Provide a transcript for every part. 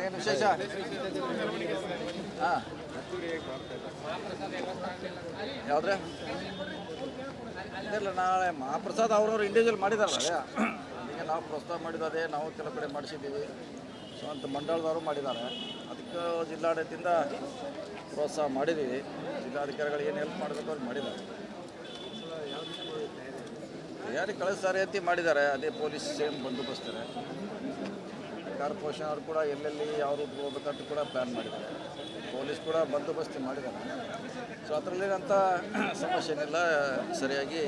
ಏನು ವಿಶೇಷ? ಹಾಂ, ಯಾವುದ್ರೆ ಇಲ್ಲ, ನಾಳೆ ಮಹಾಪ್ರಸಾದ್ ಅವ್ರವ್ರು ಇಂಡಿವಿಜುವಲ್ ಮಾಡಿದಾರಲ್ಲ ಅದೇ. ಈಗ ನಾವು ಪ್ರಸ್ತಾವ ಮಾಡಿರೋದೇ, ನಾವು ಕೆಲವು ಕಡೆ ಮಾಡಿಸಿದ್ದೀವಿ. ಸೊ ಅಂತ ಮಂಡಳದವರು ಮಾಡಿದ್ದಾರೆ. ಅದಕ್ಕೆ ಜಿಲ್ಲಾಡಳಿತದಿಂದ ಪ್ರೋತ್ಸಾಹ ಮಾಡಿದ್ದೀವಿ. ಜಿಲ್ಲಾಧಿಕಾರಿಗಳು ಏನು ಹೆಲ್ಪ್ ಮಾಡಬೇಕು ಅವ್ರು ಮಾಡಿದ್ದಾರೆ. ಯಾರಿಗೆ ಕಳಿಸ್ತಾರೆ ಅಂತ ಮಾಡಿದ್ದಾರೆ. ಅದೇ ಪೊಲೀಸ್ ಸೇಮ್ ಬಂದೋಬಸ್ತಾರೆ. ಕಾರ್ಪೊರೇಷನ್ ಅವರು ಕೂಡ ಎಲ್ಲೆಲ್ಲಿ ಯಾವ ರೂಟ್ ಹೋಗ್ಬೇಕಂತ ಕೂಡ ಪ್ಲ್ಯಾನ್ ಮಾಡಿದ್ದಾರೆ. ಪೊಲೀಸ್ ಕೂಡ ಬಂದೋಬಸ್ತಿ ಮಾಡಿದ್ದಾರೆ. ಸೊ ಅದರಲ್ಲಿರೋಂಥ ಸಮಸ್ಯೆ ಏನಿಲ್ಲ, ಸರಿಯಾಗಿ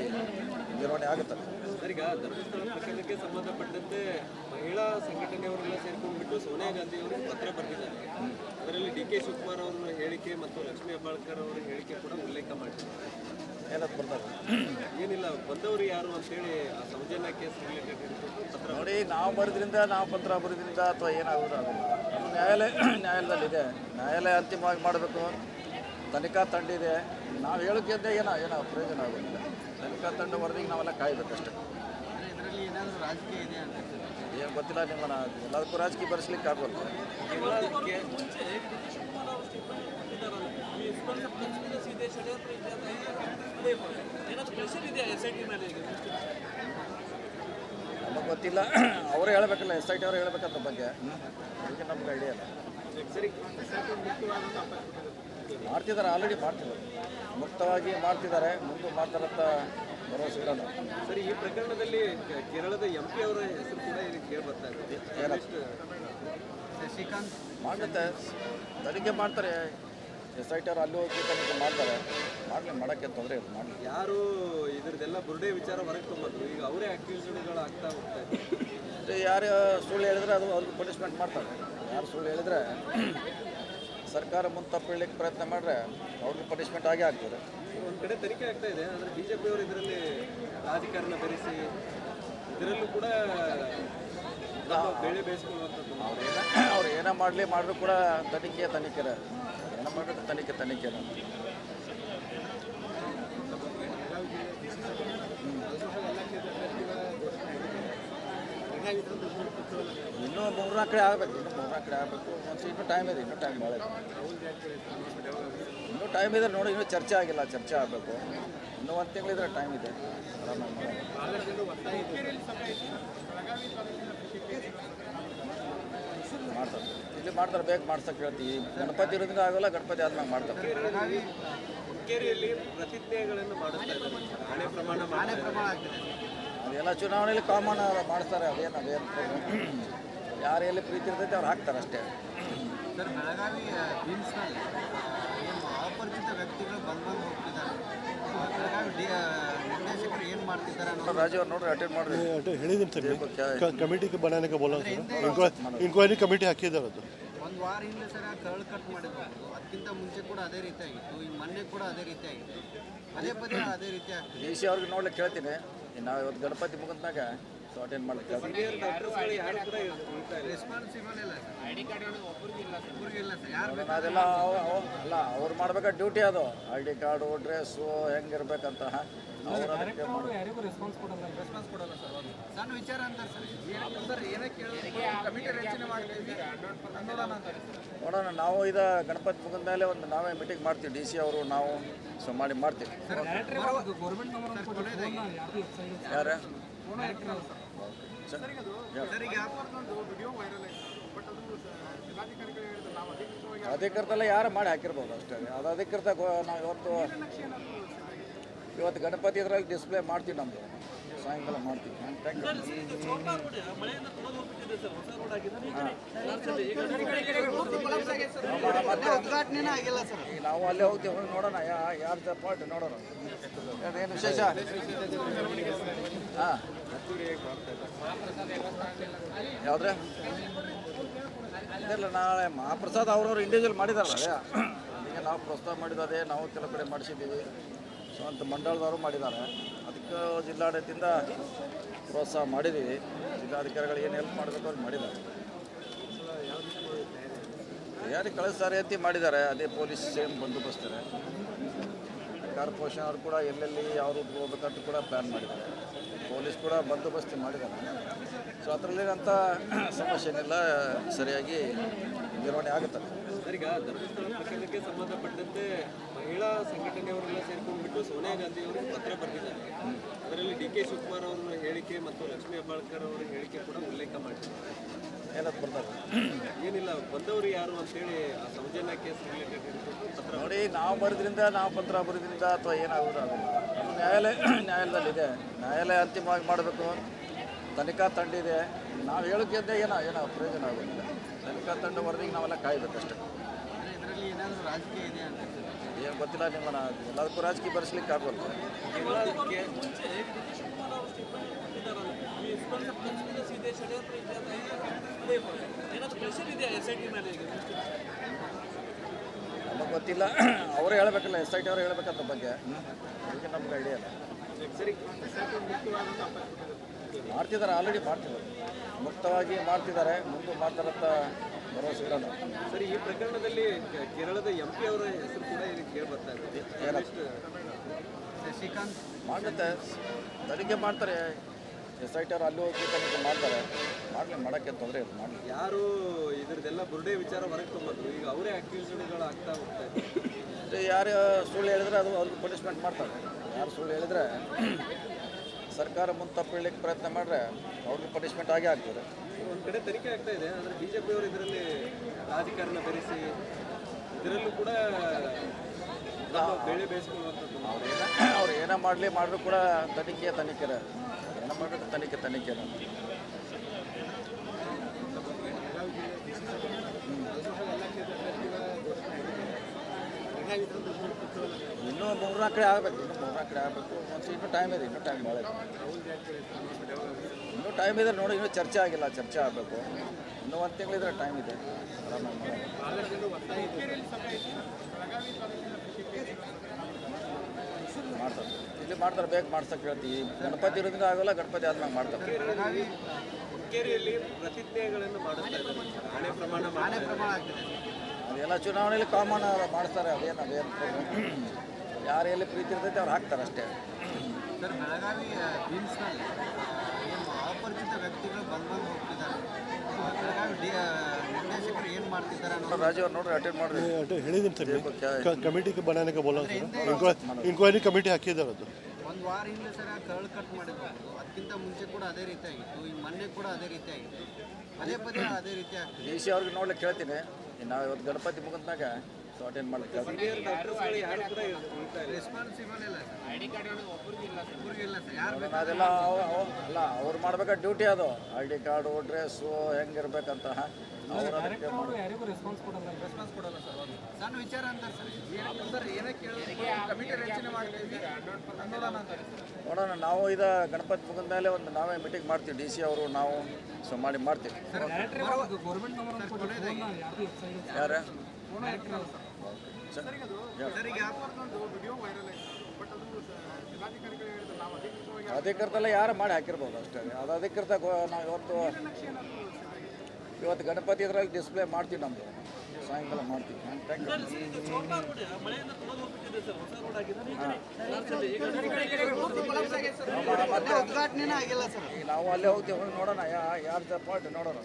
ನಿರ್ವಹಣೆ ಆಗುತ್ತದೆ. ಈಗ ಧರ್ಮಸ್ಥಳ ಪ್ರಕರಣಕ್ಕೆ ಸಂಬಂಧಪಟ್ಟಂತೆ ಮಹಿಳಾ ಸಂಘಟನೆಯವರೆಲ್ಲ ಸೇರ್ಕೊಂಡ್ಬಿಟ್ಟು ಸೋನಿಯಾ ಗಾಂಧಿ ಅವರು ಪತ್ರ ಬರೆದಿದ್ದಾರೆ. ಅದರಲ್ಲಿ ಡಿ ಕೆ ಶಿವಕುಮಾರ್ ಅವರ ಹೇಳಿಕೆ ಮತ್ತು ಲಕ್ಷ್ಮೀ ಹೆಬ್ಬಾಳ್ಕರ್ ಅವರ ಹೇಳಿಕೆ ಕೂಡ ಉಲ್ಲೇಖ ಮಾಡಿದ್ದಾರೆ. ಏನದು ಬರ್ತಾರೆ? ಏನಿಲ್ಲ, ಬಂದವರು ಯಾರು ಅಂತೇಳಿ ಆ ಸೌಜನ್ಯ ಕೇಸ್ ರಿಲೇಟೆಡ್ ಪತ್ರ ನೋಡಿ, ನಾವು ಬರೆದ್ರಿಂದ, ನಾವು ಪತ್ರ ಬರೆದ್ರಿಂದ ಅಥವಾ ಏನಾಗೋದಾಗಲ್ಲ. ನಮ್ಮ ನ್ಯಾಯಾಲಯದಲ್ಲಿದೆ. ನ್ಯಾಯಾಲಯ ಅಂತಿಮವಾಗಿ ಮಾಡಬೇಕು. ತನಿಖಾ ತಂಡ ಇದೆ. ನಾವು ಹೇಳೋಕ್ಕೆ ಏನೋ ಪ್ರಯೋಜನ ಆಗೋದಿಲ್ಲ. ತನಿಖಾ ತಂಡ ವರದಿಗೆ ನಾವೆಲ್ಲ ಕಾಯಬೇಕಷ್ಟೇ. ಇದರಲ್ಲಿ ಏನಾದರೂ ರಾಜಕೀಯ ಇದೆ ಅಂತ ಏನು ಗೊತ್ತಿಲ್ಲ. ನಿಮ್ಮನ್ನ ಎಲ್ಲದಕ್ಕೂ ರಾಜಕೀಯ ಬರೆಸ್ಲಿಕ್ಕೆ ಆಗೋಲ್ಲ. ನಮಗೆ ಗೊತ್ತಿಲ್ಲ, ಅವರೇ ಹೇಳಬೇಕಲ್ಲ. SIT ಅವರು ಹೇಳಬೇಕಂತ ಬಗ್ಗೆ. ಅದಕ್ಕೆ ನಮ್ಗೆ ಐಡಿಯಾ ಇಲ್ಲ. ಮಾಡ್ತಿದ್ದಾರೆ, ಆಲ್ರೆಡಿ ಮಾಡ್ತಿದ್ದಾರೆ. ಮುಕ್ತವಾಗಿ ಮಾಡ್ತಿದ್ದಾರೆ. ಮುಂದೆ ಮಾಡ್ತಾರಂತ ಭರವಸೆ ಇಡೋಣ. ಸರಿ, ಈ ಪ್ರಕರಣದಲ್ಲಿ ಕೇರಳದ MP ಅವರ ಹೆಸರು ಕೂಡ ಇದಕ್ಕೆ ಕೇಳಿ ಬರ್ತಾ ಇದೆ. ಶಶಿಕಾಂತ್ ಮಾಡುತ್ತೆ, ತನಿಖೆ ಮಾಡ್ತಾರೆ. SIT ಅವರು ಅಲ್ಲಿ ಹೋಗಿ ತನಿಖೆ ಮಾಡ್ತಾರೆ. ಮಾಡೋಕ್ಕೆ ತೊಂದರೆ ಇಲ್ಲ, ಮಾಡಲಿ. ಯಾರು ಇದ್ರದ್ದೆಲ್ಲ ಬುರುಡೆ ವಿಚಾರ ಹೊರಗೆ ತೊಗೊಂಡ್ರು, ಈಗ ಅವರೇ ಅಕ್ಯೂಸ್ಡ್ಗಳು ಆಗ್ತಾ ಹೋಗ್ತಾ ಇದ್ದಾರೆ. ಯಾರು ಸುಳ್ಳು ಹೇಳಿದ್ರೆ ಅದು ಅವ್ರಿಗೆ ಪನಿಷ್ಮೆಂಟ್ ಮಾಡ್ತಾರೆ. ಯಾರು ಸುಳ್ಳು ಹೇಳಿದ್ರೆ ಸರ್ಕಾರ ಮುಂದೆ ತಪ್ಪಿಡ್ಲಿಕ್ಕೆ ಪ್ರಯತ್ನ ಮಾಡಿದ್ರೆ ಅವ್ರಿಗೆ ಪನಿಷ್ಮೆಂಟ್ ಆಗೇ ಆಗ್ತದೆ. ಒಂದು ಕಡೆ ತನಿಖೆ ಆಗ್ತಾ ಇದೆ, ಆದರೆ BJP ಅವರು ಇದರಲ್ಲಿ ರಾಜಕಾರಣ ಬೆರೆಸಿ ಇದರಲ್ಲೂ ಕೂಡ ಬೆಳೆ ಬೇಯಿಸ್ಕೊಳ್ಳುವಂಥದ್ದು. ಅವ್ರು ಏನೋ ಮಾಡಿದ್ರು ಕೂಡ ತನಿಖೆ ಏನೋ ಮಾಡಿದ್ರೆ ತನಿಖೆ. ಇನ್ನೂ 3-4 ಕಡೆ ಆಗಬೇಕು. ಇನ್ನೂ ಟೈಮ್ ಇದೆ. ಇನ್ನೂ ಟೈಮ್ ಇದೆ ನೋಡಿ. ಇನ್ನೂ ಚರ್ಚೆ ಆಗಿಲ್ಲ, ಚರ್ಚೆ ಆಗಬೇಕು. ಇನ್ನೂ 1 ತಿಂಗಳಿದ್ರೆ ಟೈಮ್ ಇದೆ. ಮಾಡ್ತಾರೆ, ಇಲ್ಲಿ ಮಾಡ್ತಾರೆ. ಬೇಗ ಮಾಡ್ಸೋಕೆ ಹೇಳ್ತೀವಿ. ಗಣಪತಿ ಇರೋದ್ರಿಂದ ಆಗೋಲ್ಲ, ಗಣಪತಿ ಆದ್ಮೇಲೆ ಮಾಡ್ತಾರೆ. ಹುಕ್ಕೇರಿಯಲ್ಲಿ ಪ್ರತಿಜ್ಞೆಗಳನ್ನು ಮಾಡಿಸ್ತಾ ಇದ್ದಾರೆ, ಹಣೆ ಪ್ರಮಾಣ ಅದೆಲ್ಲ ಚುನಾವಣೆಯಲ್ಲಿ ಕಾಮನ್ ಮಾಡ್ತಾರೆ. ಅದೇನು ಯಾರು ಎಲ್ಲಿ ಪ್ರೀತಿ ಇರ್ತೈತೆ ಅವ್ರು ಹಾಕ್ತಾರೆ ಅಷ್ಟೇ. ಸರ್, ಬೆಳಗಾವಿ ಬೀಮ್ಸ್ನಲ್ಲಿ ಅಪರಿಚಿತ ವ್ಯಕ್ತಿಗಳು ಬಂದು ಹೋಗ್ತಿದ್ದಾರೆ. ಬೆಳಗಾವಿ ನಿರ್ದೇಶಕರು ಏನು ಮಾಡ್ತಿದ್ದಾರೆ? ರಾಜು ಅವ್ರು ನೋಡ್ರಿ, ಅಟೆಂಡ್ ಮಾಡ್ರಿ. ಹೇಳಿದ್ದೀನಿ ಸರ್, ಕಮಿಟಿಗೆ बनाने का बोला सर. इंक्वायरी ಕಮಿಟಿ ಹಾಕಿದ್ದಾರೆ. ಅದು ಒಂದು ವಾರ ಹಿಂದೆ ಸರ್ ಕರಳು ಕಟ್ ಮಾಡಿದ್ರು. ಅದಕ್ಕಿಂತ ಮುಂಚೆ ಕೂಡ ಅದೇ ರೀತಿ ಆಗಿತ್ತು. ಈಗ ಮೊನ್ನೆ ಕೂಡ ಅದೇ ರೀತಿ ಆಗಿತ್ತು. ಪದೇ ಅದೇ ರೀತಿ ಆಗ್ತದೆ. DC ಅವ್ರಿಗೆ ನೋಡ್ಲಿಕ್ಕೆ ಕೇಳ್ತೀನಿ. ನಾವು ಇವತ್ತು ಗಣಪತಿ ಮುಗಿದ್ಮ್ಯಾಗ ಸೊ ಅಟೆಂಡ್ ಮಾಡ್ಲಿಕ್ಕೆ ಅದೆಲ್ಲ ಅಲ್ಲ, ಅವ್ರು ಮಾಡ್ಬೇಕಾದ ಡ್ಯೂಟಿ ಅದು. ID ಕಾರ್ಡು, ಡ್ರೆಸ್ಸು ಹೆಂಗಿರ್ಬೇಕಂತ ಯಾರಿಗೂ ರೆಸ್ಪಾನ್ಸ್ ಕೊಡಲ್ಲ ಸರ್. ಸಣ್ಣ ವಿಚಾರ ಅಂತಾರೆ ಸರ್. ಏನೇ ಕೇಳಿದ್ರೆ ಕಮಿಟಿ ರಚನೆ ಮಾಡ್ತೀವಿ ನೋಡೋಣ. ನಾವು ಇದು ಗಣಪತಿ ಮುಗಿದ ಮೇಲೆ ಒಂದು ನಾವೇ ಮೀಟಿಂಗ್ ಮಾಡ್ತೀವಿ. DC ಅವರು ನಾವು ಸೊ ಮಾಡ್ತೀವಿ. ಯಾರು ಅಧಿಕೃತ ಯಾರು ಮಾಡಿ ಹಾಕಿರ್ಬೋದು ಅಷ್ಟೇ. ಅದು ಅಧಿಕೃತ ನಾವು ಇವತ್ತು ಗಣಪತಿ ಇದರಲ್ಲಿ ಡಿಸ್ಪ್ಲೇ ಮಾಡ್ತೀವಿ. ನಮ್ಮದು ಸಾಯಂಕಾಲ ಮಾಡ್ತೀವಿ. ನಾವು ಅಲ್ಲೇ ಹೋಗ್ತೀವಿ. ನೋಡೋಣ ಯಾರು ಪಾರ್ಟಿ ನೋಡೋಣ. ಏನು ವಿಶೇಷ? ಹಾಂ, ಯಾವುದ್ರೆ ಇಲ್ಲ, ನಾಳೆ ಮಹಾಪ್ರಸಾದ್ ಅವ್ರವ್ರು ಇಂಡಿವಿಜುವಲ್ ಮಾಡಿದಾರಲ್ಲ ಅದೇ. ಈಗ ನಾವು ಪ್ರಸ್ತಾವ ಮಾಡಿರೋದೇ, ನಾವು ಕೆಲವು ಕಡೆ ಮಾಡಿಸಿದ್ದೀವಿ. ಸೊ ಅಂತ ಮಂಡಳದವರು ಮಾಡಿದ್ದಾರೆ. ಅದಕ್ಕೆ ಜಿಲ್ಲಾಡಳಿತದಿಂದ ಪ್ರೋತ್ಸಾಹ ಮಾಡಿದ್ದೀವಿ. ಜಿಲ್ಲಾಧಿಕಾರಿಗಳು ಏನು ಹೆಲ್ಪ್ ಮಾಡಬೇಕು ಅವ್ರು ಮಾಡಿದ್ದಾರೆ. ಯಾರಿಗೆ ಕಳಿಸ್ತಾರೆ ಅಂತ ಮಾಡಿದ್ದಾರೆ. ಅದೇ ಪೊಲೀಸ್ ಸೇಮ್ ಬಂದೋಬಸ್ತಾರೆ. ಕಾರ್ಪೊರೇಷನ್ ಅವರು ಕೂಡ ಎಲ್ಲೆಲ್ಲಿ ಯಾವ ರೂಟ್ ಹೋಗ್ಬೇಕಂತ ಕೂಡ ಪ್ಲ್ಯಾನ್ ಮಾಡಿದ್ದಾರೆ. ಪೊಲೀಸ್ ಕೂಡ ಬಂದೋಬಸ್ತಿ ಮಾಡಿದ್ದಾರೆ. ಸೊ ಅದರಲ್ಲಿನಂಥ ಸಮಸ್ಯೆ ಏನಿಲ್ಲ, ಸರಿಯಾಗಿ ನಿರ್ವಹಣೆ ಆಗುತ್ತದೆ. ಸರ್, ಈಗ ಧರ್ಮಸ್ಥಳ ಪ್ರಕರಣಕ್ಕೆ ಸಂಬಂಧಪಟ್ಟಂತೆ ಮಹಿಳಾ ಸಂಘಟನೆಯವರೆಲ್ಲ ಸೇರ್ಕೊಂಡ್ಬಿಟ್ಟು ಸೋನಿಯಾ ಗಾಂಧಿ ಅವರು ಪತ್ರ ಬರೆದಿದ್ದಾರೆ. ಅದರಲ್ಲಿ ಡಿ ಕೆ ಶಿವಕುಮಾರ್ ಅವರ ಹೇಳಿಕೆ ಮತ್ತು ಲಕ್ಷ್ಮೀ ಹೆಬ್ಬಾಳ್ಕರ್ ಅವರ ಹೇಳಿಕೆ ಕೂಡ ಉಲ್ಲೇಖ ಮಾಡಿದ್ದಾರೆ. ಏನಂತ ಬರ್ತಾರೆ ಏನಿಲ್ಲ, ಬಂದವರು ಯಾರು ಅಂತೇಳಿ ಆ ಸೌಜನ್ಯ ಕೇಸ್ ರಿಲೇಟೆಡ್ ಪತ್ರ ನೋಡಿ, ನಾವು ಬರೆದ್ರಿಂದ, ನಾವು ಪತ್ರ ಬರೆದ್ರಿಂದ ಅಥವಾ ಏನಾಗೋದು ಆಗಲ್ಲ. ಅದು ನ್ಯಾಯಾಲಯದಲ್ಲಿದೆ. ನ್ಯಾಯಾಲಯ ಅಂತಿಮವಾಗಿ ಮಾಡಬೇಕು. ತನಿಖಾ ತಂಡ ಇದೆ. ನಾವು ಹೇಳೋಕ್ಕಿಂತ ಏನೋ ಪ್ರಯೋಜನ ಆಗೋದಿಲ್ಲ. ತನಿಖಾ ತಂಡ ವರದಿಗೆ ನಾವೆಲ್ಲ ಕಾಯಬೇಕಷ್ಟೇ. ಇದರಲ್ಲಿ ಏನಾದರೂ ರಾಜಕೀಯ ಇದೆ ಅಂತ ಏನು ಗೊತ್ತಿಲ್ಲ, ನಿಮ್ಮನ್ನ ಎಲ್ಲದಕ್ಕೂ ರಾಜಕೀಯ ಬರೆಸ್ಲಿಕ್ಕೆ ಆಗೋಲ್ಲ. ನಮಗೆ ಗೊತ್ತಿಲ್ಲ, ಅವರೇ ಹೇಳಬೇಕಲ್ಲ, SIT ಅವರು ಹೇಳಬೇಕಂತ ಬಗ್ಗೆ. ಅದಕ್ಕೆ ನಮ್ಗೆ ಐಡಿಯಾ ಇಲ್ಲ. ಸರಿ, ಮಾಡ್ತಿದ್ದಾರೆ, ಆಲ್ರೆಡಿ ಮಾಡ್ತಿದ್ದಾರೆ, ಮುಕ್ತವಾಗಿ ಮಾಡ್ತಿದ್ದಾರೆ, ಮುಂದೆ ಮಾಡ್ತಾರಂತ ಭರವಸೆ ಇರೋಣ. ಸರಿ, ಈ ಪ್ರಕರಣದಲ್ಲಿ ಕೇರಳದ MP ಅವರ ಹೆಸರು ಕೂಡ ಇಲ್ಲಿ ಕೇಳಿ ಬರ್ತಾ ಇದೆ. ಶಶಿಕಾಂತ್ ಮಾಡುತ್ತೆ, ತನಿಖೆ ಮಾಡ್ತಾರೆ. SIT ಅವರು ಅಲ್ಲಿ ಹೋಗಿ ತನಿಖೆ ಮಾಡ್ತಾರೆ. ಮಾಡೋಕ್ಕೆ ತೊಂದರೆ ಇಲ್ಲ, ಮಾಡಲಿ. ಯಾರು ಇದ್ರದ್ದೆಲ್ಲ ಬುರುಡೆ ವಿಚಾರ ಹೊರಗೆ ತೊಗೊಂಬಂದ್ರು, ಈಗ ಅವರೇ ಅಕ್ಯೂಸ್ಡ್ಗಳು ಆಗ್ತಾ ಹೋಗ್ತಾ ಇದ್ದಾರೆ. ಯಾರು ಸುಳ್ಳು ಹೇಳಿದ್ರೆ ಅದು ಅವ್ರಿಗೆ ಪನಿಷ್ಮೆಂಟ್ ಮಾಡ್ತಾರೆ. ಯಾರು ಸುಳ್ಳು ಹೇಳಿದ್ರೆ ಸರ್ಕಾರ ಮುಂದೆ ತಪ್ಪು ಹೇಳಲಿಕ್ಕೆ ಪ್ರಯತ್ನ ಮಾಡಿದ್ರೆ ಅವ್ರಿಗೆ ಪನಿಷ್ಮೆಂಟ್ ಆಗೇ ಆಗ್ತದೆ. ಒಂದು ಕಡೆ ತನಿಖೆ ಆಗ್ತಾ ಇದೆ, ಆದರೆ BJP ಅವರು ಇದರಲ್ಲಿ ರಾಜಕಾರಣ ಬೆರೆಸಿ ಇದರಲ್ಲೂ ಕೂಡ ಬೆಳೆ ಬೇಯಿಸ್ಕೊಳ್ಳುವಂಥದ್ದು. ಅವ್ರು ಏನೇ ಮಾಡಿದ್ರು ಕೂಡ ತನಿಖೆರೇ, ಏನೋ ಮಾಡಿದ್ರು ತನಿಖೆರೇ. ಇನ್ನೂ 3-4 ಕಡೆ ಆಗಬೇಕು. ಇನ್ನೂ ಟೈಮ್ ಇದೆ. ಇನ್ನೂ ಟೈಮ್ ಭಾಳ ಇದೆ. ಇನ್ನೂ ಟೈಮ್ ಇದೆ ನೋಡಿ. ಇನ್ನೂ ಚರ್ಚೆ ಆಗಿಲ್ಲ, ಚರ್ಚೆ ಆಗಬೇಕು. ಇನ್ನೂ 1 ತಿಂಗಳಿದ್ರೆ ಟೈಮ್ ಇದೆ. ಆರಾಮಾಗಿ ಮಾಡ್ತಾರೆ. ಇಲ್ಲಿ ಮಾಡ್ತಾರೆ, ಬೇಕು ಮಾಡ್ಸಕ್ಕೆ ಹೇಳ್ತೀವಿ. ಗಣಪತಿ ಇರೋದ್ರಿಂದ ಆಗೋಲ್ಲ, ಗಣಪತಿ ಆದ್ಮೇಲೆ ಮಾಡ್ತಾರೆ. ಹುಕ್ಕೇರಿಯಲ್ಲಿ ಪ್ರತಿಜ್ಞೆಗಳನ್ನು ಮಾಡಿಸ್ತಾ ಇದ್ದಾರೆ, ಹಣೆ ಪ್ರಮಾಣ ಆಗ್ತಿದೆ. ಅದೆಲ್ಲ ಚುನಾವಣೆಯಲ್ಲಿ ಕಾಮನ್ ಮಾಡ್ತಾರೆ. ಅದೇನು ಯಾರು ಎಲ್ಲಿ ಪ್ರೀತಿ ಇರ್ತೈತೆ ಅವ್ರು ಹಾಕ್ತಾರೆ ಅಷ್ಟೇ. ಸರ್, ಬೆಳಗಾವಿ ಬೀಮ್ಸ್ನಲ್ಲಿ ಅಪರಿಚಿತ ವ್ಯಕ್ತಿಗಳು ಬಂದು ಹೋಗ್ತಿದ್ದಾರೆ. ಬೆಳಗಾವಿ ನಿರ್ದೇಶಕರು ಏನು ಮಾಡ್ತಿದ್ದಾರೆ ಅನ್ನೋದು ರಾಜು ಅವ್ರು ನೋಡ್ರಿ, ಅಟೆಂಡ್ ಮಾಡಿರಿ. ಹೇಳಿದ್ದೀನಿ ಸರ್, ಕಮಿಟಿಗೆ बनाने ಬೋಲೋ ಸರ್. ಇನ್ಕ್ವೈರಿ ಕಮಿಟಿ ಹಾಕಿದ್ದಾರೆ. ಅದು ಒಂದು ವಾರ ಹಿಂದೆ ಸರ್ ಕರಳು ಕಟ್ ಮಾಡಿದ್ರು. ಅದಕ್ಕಿಂತ ಮುಂಚೆ ಕೂಡ ಅದೇ ರೀತಿ ಆಗಿತ್ತು, ಈಗ ಮೊನ್ನೆ ಕೂಡ ಅದೇ ರೀತಿ ಆಗಿತ್ತು. ಪದೇ ಅದೇ ರೀತಿ ಆಗ್ತದೆ. DC ಅವ್ರಿಗೆ ನೋಡ್ಲಿಕ್ಕೆ ಹೇಳ್ತೀನಿ. ನಾವು ಇವತ್ತು ಗಣಪತಿ ಮುಗಿದ್ನಾಗ ಸೊ ಅಟೆಂಡ್ ಮಾಡ್ಲಿಕ್ಕೆ ಸೀನಿಯರ್ ಡಾಕ್ಟರ್ಸ್ಗಳು ಯಾರು ಕೂಡ ರೆಸ್ಪಾನ್ಸಿಬಲ್ ಇಲ್ಲ. ID ಕಾರ್ಡ್ ಒಬ್ಬರಿಗೆ ಇಲ್ಲ ಸರ್. ಯಾರು ಅದೆಲ್ಲ ಅಲ್ಲ, ಅವ್ರು ಮಾಡ್ಬೇಕಾದ ಡ್ಯೂಟಿ ಅದು. ID ಕಾರ್ಡು, ಡ್ರೆಸ್ಸು ಹೆಂಗಿರ್ಬೇಕಂತ ಅವ್ರು ಅದಕ್ಕೆ ಯಾರಿಗೂ ರೆಸ್ಪಾನ್ಸ್ ಕೊಡಲ್ಲ ಸರ್. ಸಣ್ಣ ವಿಚಾರ ಅಂತಾರೆ ಸರ್. ಏನೇ ಕೇಳಿದ್ರೆ ಕಮಿಟಿ ರಚನೆ ಮಾಡ್ತೀವಿ ನೋಡೋಣ. ನಾವು ಇದು ಗಣಪತಿ ಮುಗಿದ ಮೇಲೆ ಒಂದು ನಾವೇ ಮೀಟಿಂಗ್ ಮಾಡ್ತೀವಿ. DC ಅವರು ನಾವು ಸೊ ಮಾಡ್ತೀವಿ. ಯಾರು ಅಧಿಕೃತ ಯಾರು ಮಾಡಿ ಹಾಕಿರ್ಬೋದು ಅಷ್ಟೇ. ಅದು ಅಧಿಕೃತ ನಾವು ಇವತ್ತು ಗಣಪತಿ ಇದರಲ್ಲಿ ಡಿಸ್ಪ್ಲೇ ಮಾಡ್ತೀವಿ. ನಮ್ಮದು ಸಾಯಂಕಾಲ ಮಾಡ್ತೀವಿ. ಉದ್ಘಾಟನೆ ಆಗಿಲ್ಲ ಸರ್. ನಾವು ಅಲ್ಲೇ ಹೋಗ್ತೀವಿ, ನೋಡೋಣ ಯಾರು ಪಾರ್ಟಿ ನೋಡೋಣ.